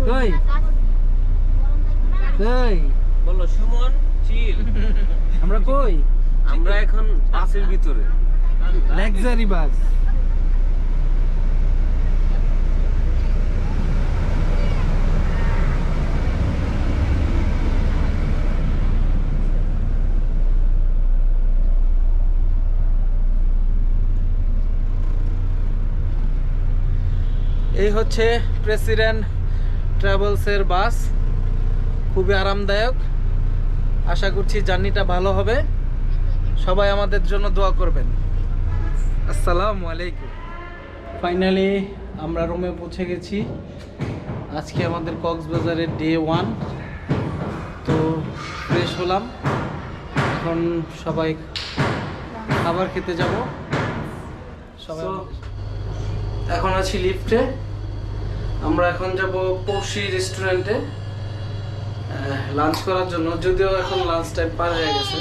কই কই বলো সুমন চিল। আমরা কই? আমরা এখন বাসের ভিতরে। Luxury bus. এই হচ্ছে প্রেসিডেন্ট ট্রাভেলসের বাস, খুবই আরামদায়ক। আশা করছি জার্নিটা ভালো হবে। সবাই আমাদের জন্য দোয়া করবেন। আসসালামু আলাইকুম। ফাইনালি আমরা রোমে পৌঁছে গেছি। আজকে আমাদের কক্সবাজারের ডে 1। তো ফ্রেশ হলাম, এখন সবাই খাবার খেতে যাব। সবাই এখন আছি লিফটে। আমরা এখন যাব পৌষি রেস্টুরেন্টে লাঞ্চ করার জন্য, যদিও এখন লাঞ্চ টাইম পার হয়ে গেছে।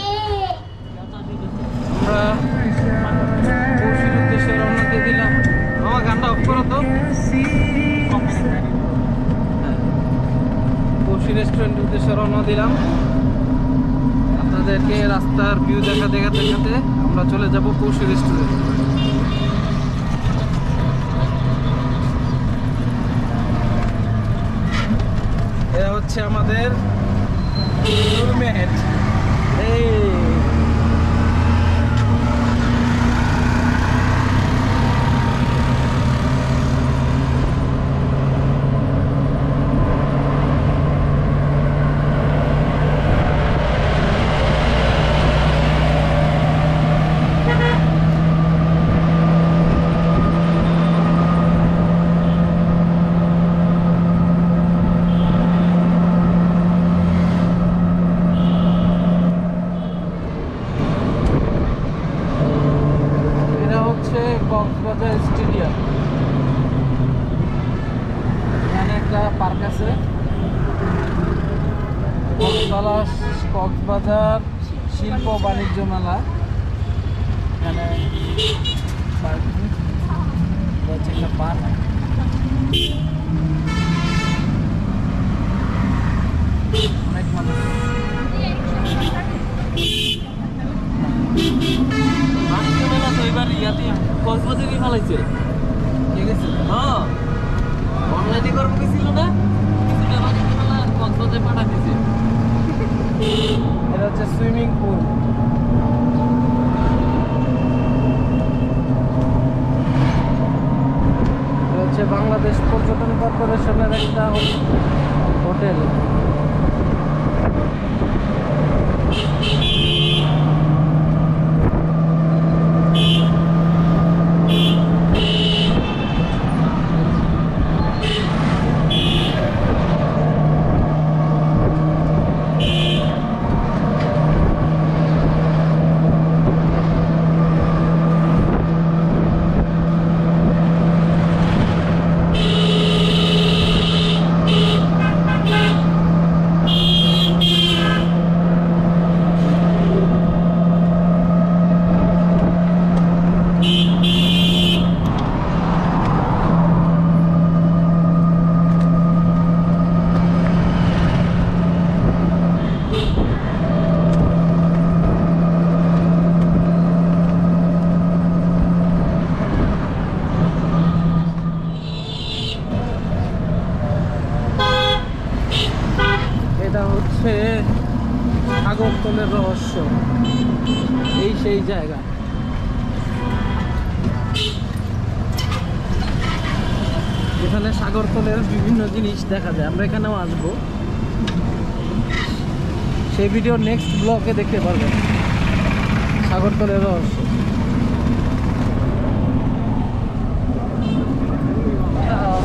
আমরা পৌষির উদ্দেশ্যে রওনা দিয়ে দিলাম। আমার গানটা অফ করো তো। পৌষি রেস্টুরেন্টের উদ্দেশ্যে রওনা দিলাম। আপনাদেরকে রাস্তার ভিউ দেখাতে দেখাতে আমরা চলে যাব পৌষি রেস্টুরেন্ট। এটা হচ্ছে আমাদের রুমমেট। এই কক্সবাজার স্টেডিয়াম। এখানে একটা পার্ক আছে, কক্সবাজার শিল্প বাণিজ্য মেলা। এখানে একটা পার্ক। অনেক মানুষ। মেলা তো এবার ইয়াতে কক্সবাজারে ফেলাইছে। ঠিক আছে, হ্যাঁ অনলাইনে করবো গেছিল না, কিছুটা বাণিজ্য মেলা কক্সবাজারে পাঠা দিছে। এটা হচ্ছে সুইমিং পুল। এটা হচ্ছে বাংলাদেশ পর্যটন কর্পোরেশনের একটা হোটেল। এটা হচ্ছে সাগরতলের রহস্য। এই সেই জায়গা। এখানে সাগরতলের বিভিন্ন জিনিস দেখা যায়। আমরা এখানেও আসবো, সেই ভিডিও নেক্সট ব্লগে দেখতে পারবেন। সাগরতলের রহস্য।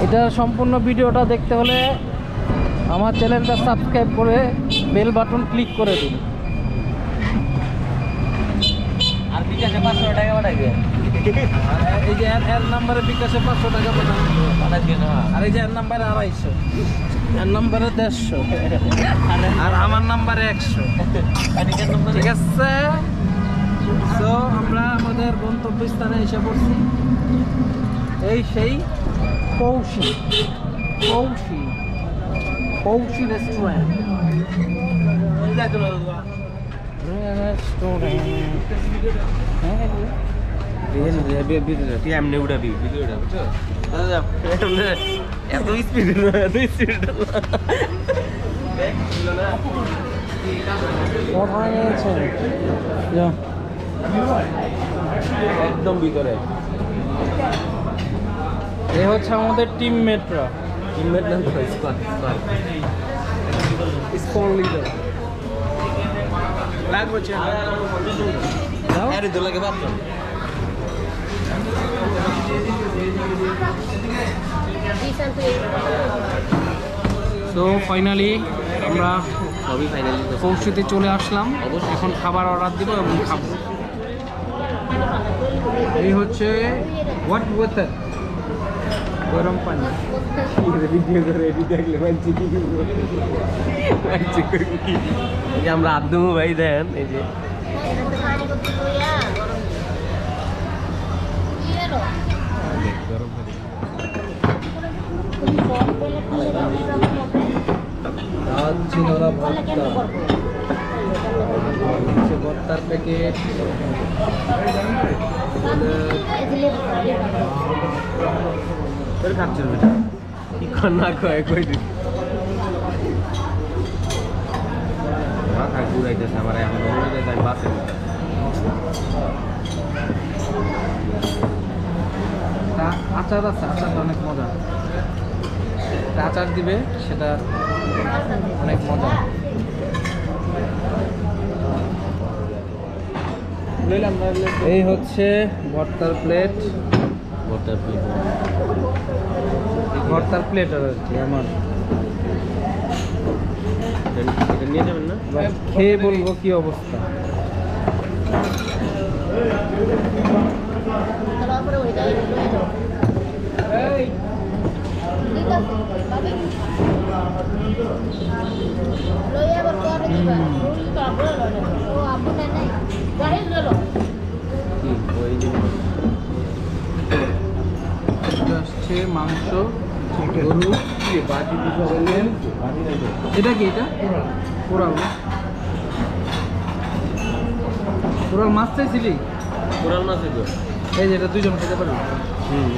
এটা সম্পূর্ণ ভিডিওটা দেখতে হলে আমার চ্যানেলটা সাবস্ক্রাইব করে বেল বাটন ক্লিক করে দিন। আর বিকাশে 500 টাকা পাঠাইবে। এই যে এর নাম্বারে বিকাশে 500 টাকা পাঠাইবে না। আর এই যে এর নাম্বারে 250, এর নাম্বারে 150, আর আমার নাম্বারে 100। ঠিক আছে। তো আমরা আমাদের গন্তব্যস্থানে এসে পড়ছি। এই সেই পৌষি। পৌঁছি রেস্টুরেন্ট। এমনি উঠাবি ভিডিওটা বুঝছো? এত স্পিড এত স্পিড কোথায় নিয়েছেন? একদম ভিতরে এ হচ্ছে আমাদের টিমমেটরা, টিমমেট না স্কোয়াড স্কোয়াড লিডার। লাগবে দাও। আরে দোলাকে বাদ দাও। সো ফাইনালি আমরা সবই ফাইনালি পৌঁছতে চলে আসলাম। অবশ্যই। এখন খাবার অর্ডার দিব এবং খাবো। এই হচ্ছে হোয়াট ওয়েদার, গরম পানি। ভিডিও করে এডিট দেখলে মানছি কি এই যে আমরা আব্দুমু ভাই দেন এই যে গরম পানি চিনরা ভর্তা, হচ্ছে ভর্তার প্যাকেট। তোর খাচ্ছিল বেটা কি কর না কয় কই দিন মাথা ঘুরাইতেছে আমার এখন অনুরোধে আমি বাসে আচার আছে, আচারটা অনেক মজা। একটা আচার দিবে, সেটা অনেক মজা। এই হচ্ছে ভর্তার প্লেট, ভর্তার প্লেট ভর্তার প্লেট আর কি আমার। এটা নিয়ে যাবেন না এবার খেয়ে বলবো কি অবস্থা। কি ওই যে এটা হচ্ছে মাংস, গরু, বাজি দিতে বললেন বাজি নাই তো এটা কি? এটা কোরাল না? কোরাল মাছ চাইছিলি? কোরাল মাছ তো এই যে এটা দুইজন খেতে পারবে।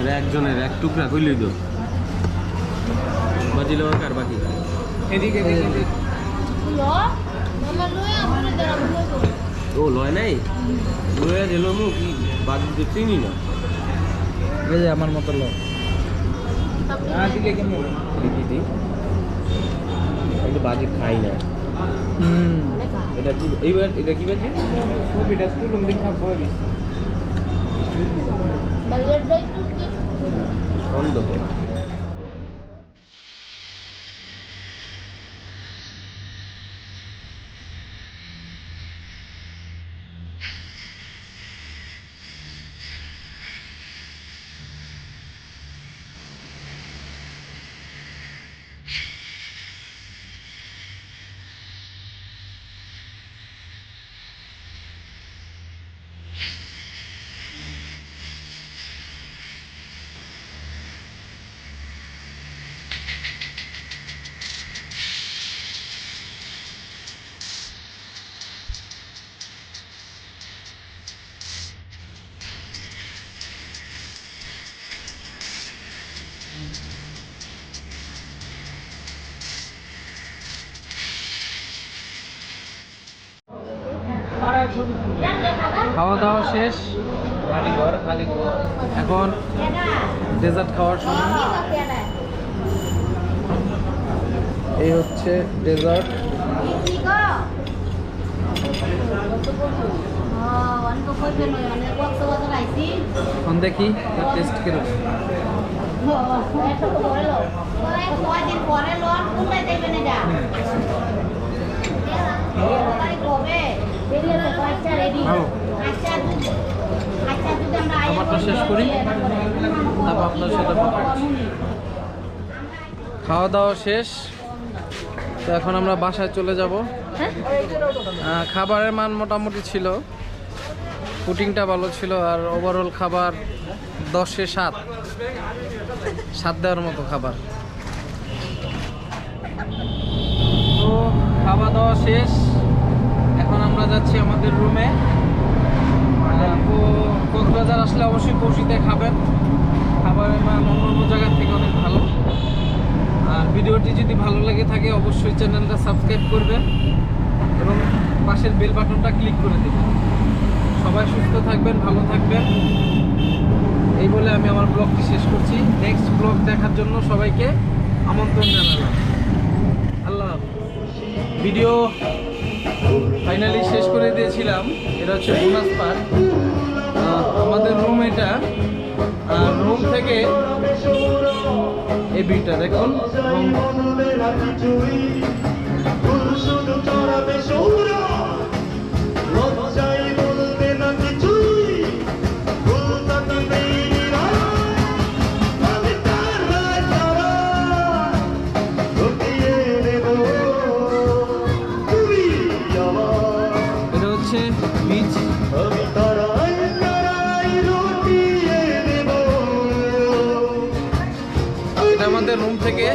এটা একজনের এক টুকরা কইলই তো বাজি লওয়া কার বাকি এদিকে ও লয় নাই লয়া দিল মু কি বাজি তো চিনি না এই যে আমার মতো লোক। দিলে কেমন? দেখি দিই আমি বাজি খাই না এটা কি এইবার এটা কি বাজি ছবিটা তুলুন দেখা বলি। বন্ধ খাওয়া দাওয়া শেষ, এখন ডেজার্ট খাওয়ার সময়। এই হচ্ছে ডেজার্ট। এখন দেখি টেস্ট কিরকম। খাবারটা শেষ করি, তারপর আপনার সাথে কথা বলছি। খাওয়া দাওয়া শেষ, তো এখন আমরা বাসায় চলে যাব। খাবারের মান মোটামুটি ছিল, পুটিংটা ভালো ছিল, আর ওভারঅল খাবার 10-এ 7 দেওয়ার মতো খাবার। তো খাওয়া দাওয়া শেষ, এখন আমরা যাচ্ছি আমাদের রুমে। তো কক্সবাজার আসলে অবশ্যই কৌশিতে খাবেন, খাবারের মান অন্য অন্য জায়গার থেকে অনেক ভালো। আর ভিডিওটি যদি ভালো লেগে থাকে অবশ্যই চ্যানেলটা সাবস্ক্রাইব করবেন এবং পাশের বেল বাটনটা ক্লিক করে দেবেন। সবাই সুস্থ থাকবেন, ভালো থাকবেন, এই বলে আমি আমার ব্লগটি শেষ করছি। নেক্সট ব্লগ দেখার জন্য সবাইকে আমন্ত্রণ জানালাম। আল্লাহ হাফেজ। ভিডিও ফাইনালি শেষ করে দিয়েছিলাম। এটা হচ্ছে বোনাস পার্ক, আমাদের রুম এটা। আর রুম থেকে এই ভিউটা দেখুন। এটা হচ্ছে বিচ। এটা আমাদের রুম থেকে